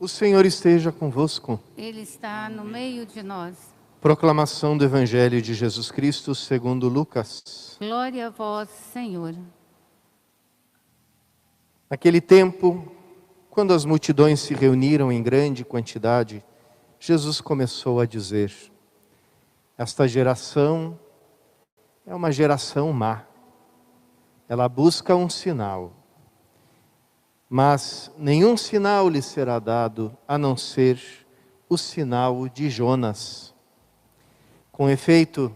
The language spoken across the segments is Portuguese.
O Senhor esteja convosco. Ele está no meio de nós. Proclamação do Evangelho de Jesus Cristo segundo Lucas. Glória a vós, Senhor. Naquele tempo, quando as multidões se reuniram em grande quantidade, Jesus começou a dizer: esta geração é uma geração má. Ela busca um sinal, mas nenhum sinal lhe será dado a não ser o sinal de Jonas. Com efeito,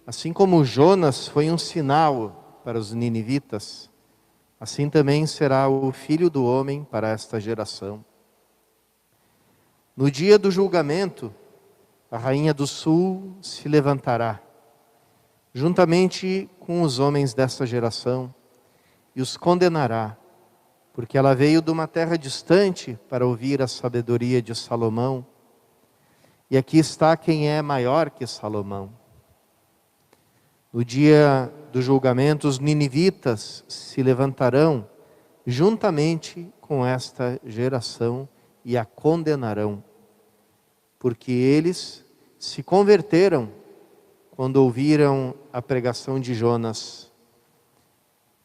assim como Jonas foi um sinal para os ninivitas, assim também será o Filho do Homem para esta geração. No dia do julgamento, a rainha do sul se levantará, juntamente com os homens desta geração, e os condenará, porque ela veio de uma terra distante para ouvir a sabedoria de Salomão. E aqui está quem é maior que Salomão. No dia do julgamento, os ninivitas se levantarão juntamente com esta geração e a condenarão, porque eles se converteram quando ouviram a pregação de Jonas.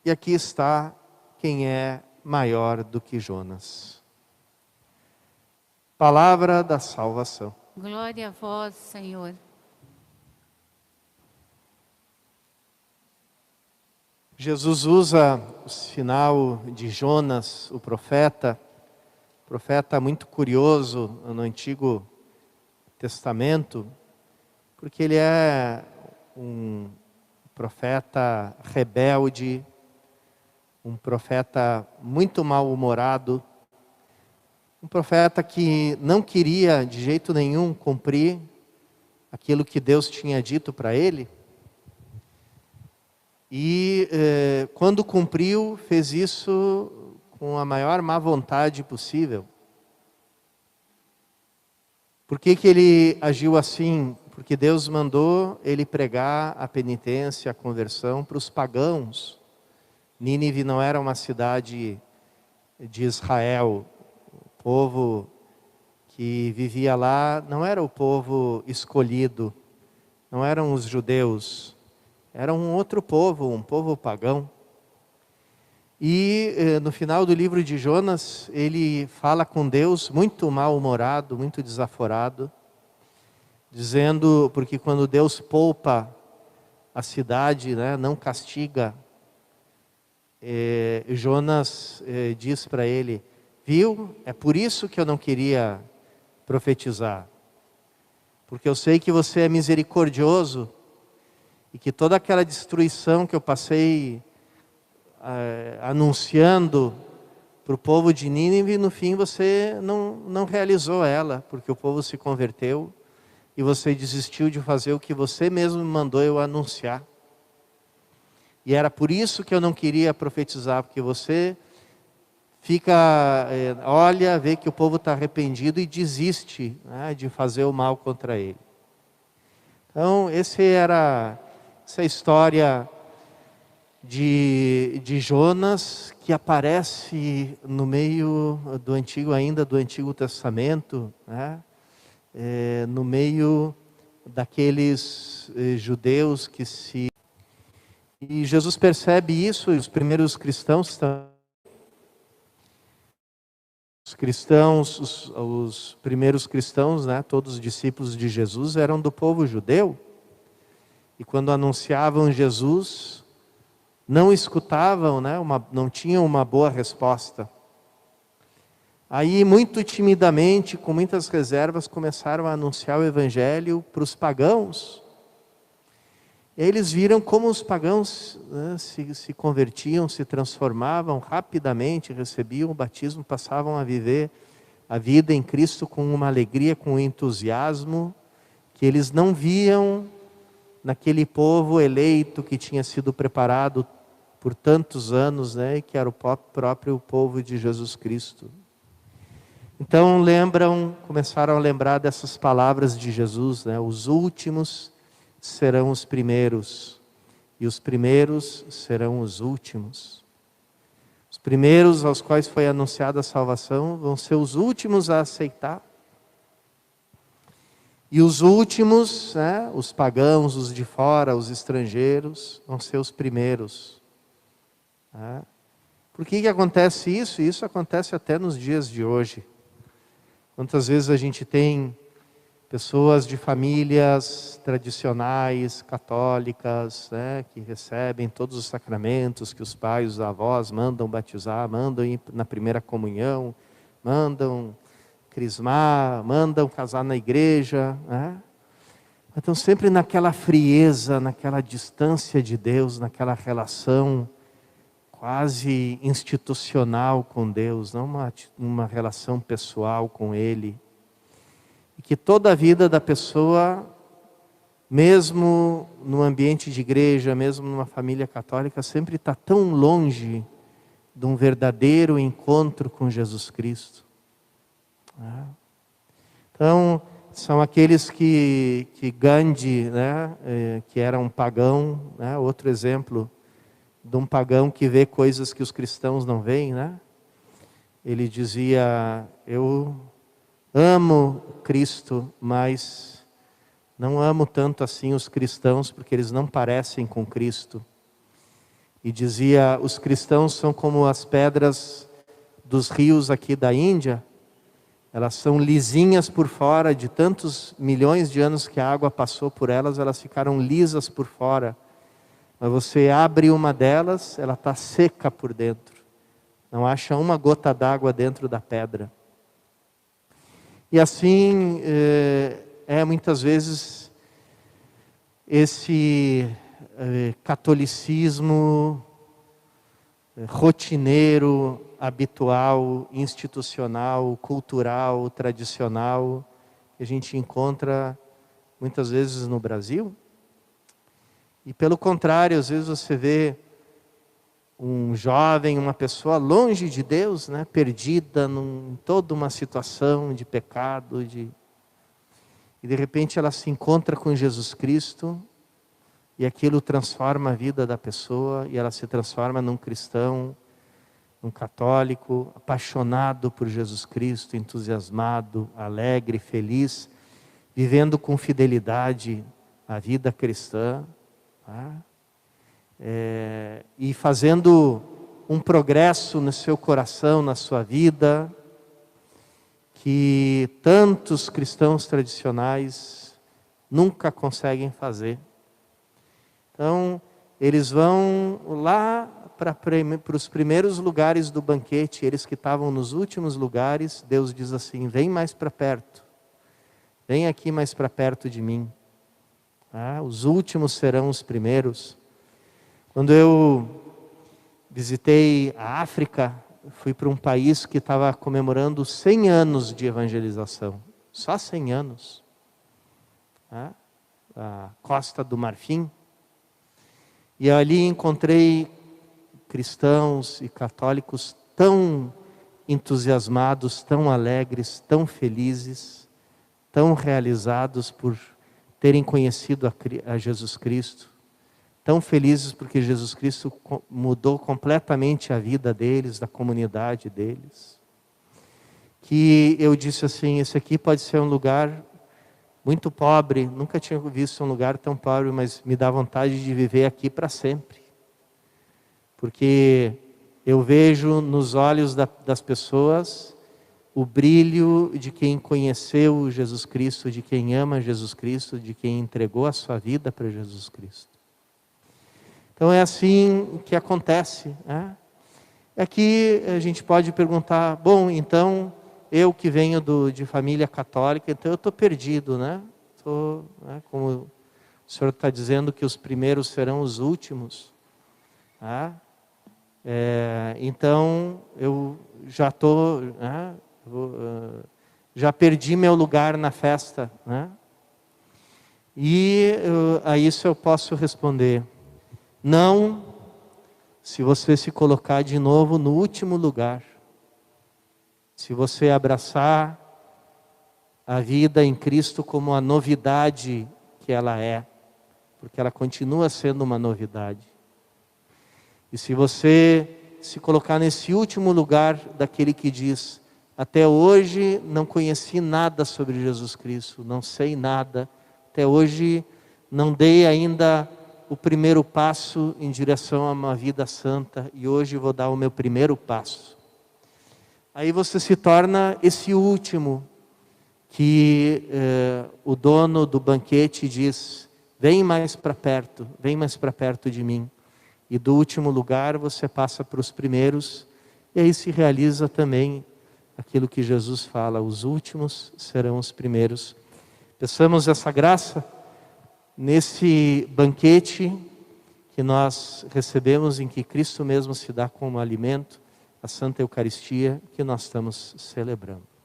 E aqui está quem é maior do que Jonas. Palavra da salvação. Glória a vós, Senhor. Jesus usa o sinal de Jonas, o profeta muito curioso no Antigo Testamento, porque ele é um profeta rebelde, um profeta muito mal-humorado, um profeta que não queria de jeito nenhum cumprir aquilo que Deus tinha dito para ele. E quando cumpriu, fez isso com a maior má vontade possível. Por que ele agiu assim? Porque Deus mandou ele pregar a penitência, a conversão para os pagãos. Nínive não era uma cidade de Israel. O povo que vivia lá não era o povo escolhido, não eram os judeus, era um outro povo, um povo pagão. E no final do livro de Jonas, ele fala com Deus muito mal-humorado, muito desaforado, dizendo, porque quando Deus poupa a cidade, né, não castiga, Jonas diz para ele: viu, é por isso que eu não queria profetizar, porque eu sei que você é misericordioso e que toda aquela destruição que eu passei anunciando para o povo de Nínive, no fim você não realizou ela, porque o povo se converteu e você desistiu de fazer o que você mesmo mandou eu anunciar. E era por isso que eu não queria profetizar, porque você olha, vê que o povo está arrependido e desiste, né, de fazer o mal contra ele. Então, essa é a história de Jonas, que aparece no meio do Antigo Testamento, né, no meio daqueles judeus que se... E Jesus percebe isso, e os primeiros cristãos também. Os primeiros cristãos, né, todos os discípulos de Jesus eram do povo judeu. E quando anunciavam Jesus, não escutavam, né, não tinham uma boa resposta. Aí, muito timidamente, com muitas reservas, começaram a anunciar o Evangelho para os pagãos. Eles viram como os pagãos, né, se convertiam, se transformavam rapidamente, recebiam o batismo, passavam a viver a vida em Cristo com uma alegria, com um entusiasmo que eles não viam naquele povo eleito que tinha sido preparado por tantos anos, né, que era o próprio povo de Jesus Cristo. Então começaram a lembrar dessas palavras de Jesus, né, os últimos serão os primeiros, e os primeiros serão os últimos. Os primeiros aos quais foi anunciada a salvação vão ser os últimos a aceitar. E os últimos, né, os pagãos, os de fora, os estrangeiros, vão ser os primeiros. Né? Por que acontece isso? Isso acontece até nos dias de hoje. Quantas vezes a gente tem pessoas de famílias tradicionais, católicas, né, que recebem todos os sacramentos que os pais, os avós mandam batizar, mandam ir na primeira comunhão, mandam crismar, mandam casar na igreja, né? Estão sempre naquela frieza, naquela distância de Deus, naquela relação quase institucional com Deus, não uma relação pessoal com Ele. E que toda a vida da pessoa, mesmo no ambiente de igreja, mesmo numa família católica, sempre está tão longe de um verdadeiro encontro com Jesus Cristo. Então, são aqueles que Gandhi, né, que era um pagão, né, outro exemplo de um pagão que vê coisas que os cristãos não veem, né? Ele dizia: eu amo Cristo, mas não amo tanto assim os cristãos, porque eles não parecem com Cristo. E dizia: os cristãos são como as pedras dos rios aqui da Índia, elas são lisinhas por fora, de tantos milhões de anos que a água passou por elas, elas ficaram lisas por fora. Mas você abre uma delas, ela está seca por dentro. Não acha uma gota d'água dentro da pedra. E assim, muitas vezes, esse catolicismo rotineiro, habitual, institucional, cultural, tradicional, que a gente encontra muitas vezes no Brasil. E pelo contrário, às vezes você vê um jovem, uma pessoa longe de Deus, né, perdida em toda uma situação de pecado, e de repente ela se encontra com Jesus Cristo, e aquilo transforma a vida da pessoa, e ela se transforma num cristão, num católico, apaixonado por Jesus Cristo, entusiasmado, alegre, feliz, vivendo com fidelidade a vida cristã, tá? E fazendo um progresso no seu coração, na sua vida, que tantos cristãos tradicionais nunca conseguem fazer. Então, eles vão lá para os primeiros lugares do banquete, eles que estavam nos últimos lugares, Deus diz assim: vem mais para perto, vem aqui mais para perto de mim. Os últimos serão os primeiros. Quando eu visitei a África, fui para um país que estava comemorando 100 anos de evangelização, só 100 anos. A Costa do Marfim. E ali encontrei cristãos e católicos tão entusiasmados, tão alegres, tão felizes, tão realizados por terem conhecido a Jesus Cristo, tão felizes porque Jesus Cristo mudou completamente a vida deles, da comunidade deles, que eu disse assim: esse aqui pode ser um lugar muito pobre, nunca tinha visto um lugar tão pobre, mas me dá vontade de viver aqui para sempre. Porque eu vejo nos olhos das pessoas o brilho de quem conheceu Jesus Cristo, de quem ama Jesus Cristo, de quem entregou a sua vida para Jesus Cristo. Então é assim que acontece, né? Aqui a gente pode perguntar: bom, então eu que venho de família católica, então eu estou perdido, né? Como o senhor está dizendo que os primeiros serão os últimos. Então eu já já perdi meu lugar na festa, né? E a isso eu posso responder: não, se você se colocar de novo no último lugar. Se você abraçar a vida em Cristo como a novidade que ela é, porque ela continua sendo uma novidade. E se você se colocar nesse último lugar daquele que diz: até hoje não conheci nada sobre Jesus Cristo, não sei nada, até hoje não dei ainda o primeiro passo em direção a uma vida santa, e hoje vou dar o meu primeiro passo. Aí você se torna esse último que o dono do banquete diz: vem mais para perto de mim. E do último lugar você passa para os primeiros, e aí se realiza também aquilo que Jesus fala: os últimos serão os primeiros. Peçamos essa graça nesse banquete que nós recebemos, em que Cristo mesmo se dá como alimento, a Santa Eucaristia que nós estamos celebrando.